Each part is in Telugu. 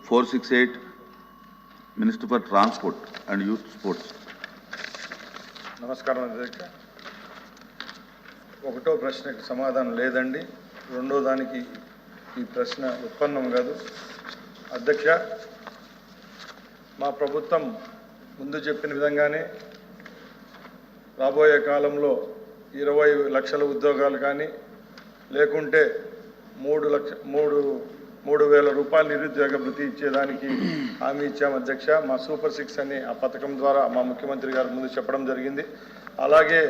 468, Minister for Transport and Youth Sports. నమస్కారం అధ్యక్ష. ఒకటో ప్రశ్నకి సమాధానం లేదండి. రెండో దానికి ఈ ప్రశ్న ఉత్పన్నం కాదు. అధ్యక్ష, మా ప్రభుత్వం ముందు చెప్పిన విధంగానే రాబోయే కాలంలో 20 లక్షల ఉద్యోగాలు కానీ లేకుంటే 3,000 రూపాయలు నిరుద్యోగ భృతి ఇచ్చేదానికి హామీ ఇచ్చాం అధ్యక్ష. మా సూపర్ 6 అని ఆ పథకం ద్వారా మా ముఖ్యమంత్రి గారు ముందు చెప్పడం జరిగింది. అలాగే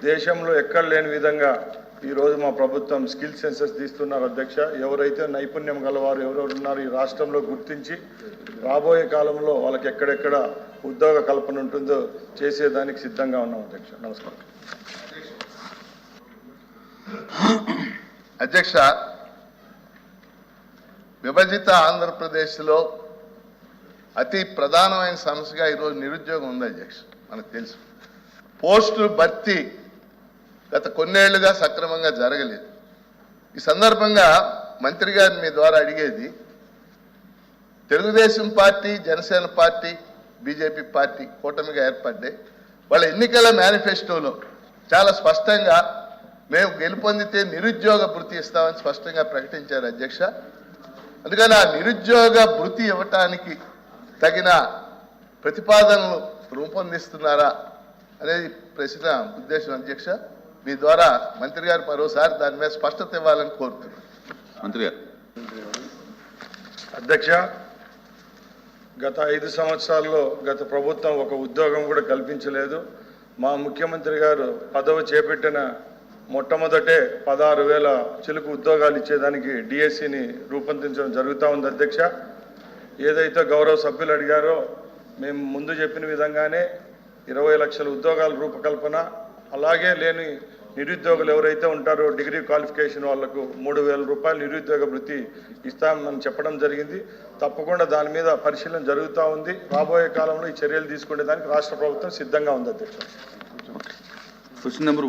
దేశంలో ఎక్కడ లేని విధంగా ఈరోజు మా ప్రభుత్వం స్కిల్ సెన్సస్ తీస్తున్నారు అధ్యక్ష. ఎవరైతే నైపుణ్యం గలవారు ఎవరెవరు ఉన్నారు ఈ రాష్ట్రంలో గుర్తించి రాబోయే కాలంలో వాళ్ళకి ఎక్కడెక్కడ ఉద్యోగ కల్పన ఉంటుందో చేసేదానికి సిద్ధంగా ఉన్నాం అధ్యక్ష. నమస్కారం అధ్యక్ష. విభజిత ఆంధ్రప్రదేశ్లో అతి ప్రధానమైన సమస్యగా ఈరోజు నిరుద్యోగం ఉంది అధ్యక్ష. మనకు తెలుసు పోస్టులు భర్తీ గత కొన్నేళ్లుగా సక్రమంగా జరగలేదు. ఈ సందర్భంగా మంత్రి గారిని మీ ద్వారా అడిగేది, Telugu Desam party, Janasena party, BJP party కూటమిగా ఏర్పడ్డాయి. వాళ్ళ ఎన్నికల మేనిఫెస్టోలో చాలా స్పష్టంగా మేము గెలుపొందితే నిరుద్యోగ భృతి ఇస్తామని స్పష్టంగా ప్రకటించారు అధ్యక్ష. అందుకని ఆ నిరుద్యోగ భృతి ఇవ్వటానికి తగిన ప్రతిపాదనలు రూపొందిస్తున్నారా అనేది ప్రశ్న ఉద్దేశం అధ్యక్ష. మీ ద్వారా మంత్రి గారు మరోసారి దాని మీద స్పష్టత ఇవ్వాలని కోరుతున్నాను. మంత్రి గారు. అధ్యక్ష, గత 5 సంవత్సరాల్లో గత ప్రభుత్వం ఒక ఉద్యోగం కూడా కల్పించలేదు. మా ముఖ్యమంత్రి గారు పదవి చేపట్టిన మొట్టమొదటే 16,000 చిలుకు ఉద్యోగాలు ఇచ్చేదానికి డిఎస్సిని రూపొందించడం జరుగుతూ ఉంది అధ్యక్ష. ఏదైతే గౌరవ సభ్యులు అడిగారో మేము ముందు చెప్పిన విధంగానే 20 లక్షల ఉద్యోగాల రూపకల్పన, అలాగే లేని నిరుద్యోగులు ఎవరైతే ఉంటారో డిగ్రీ క్వాలిఫికేషన్ వాళ్లకు 3,000 రూపాయలు నిరుద్యోగ భృతి ఇస్తామని చెప్పడం జరిగింది. తప్పకుండా దాని మీద పరిశీలన జరుగుతూ ఉంది. రాబోయే కాలంలో ఈ చర్యలు తీసుకునే దానికి రాష్ట్ర ప్రభుత్వం సిద్ధంగా ఉంది అధ్యక్ష. Question number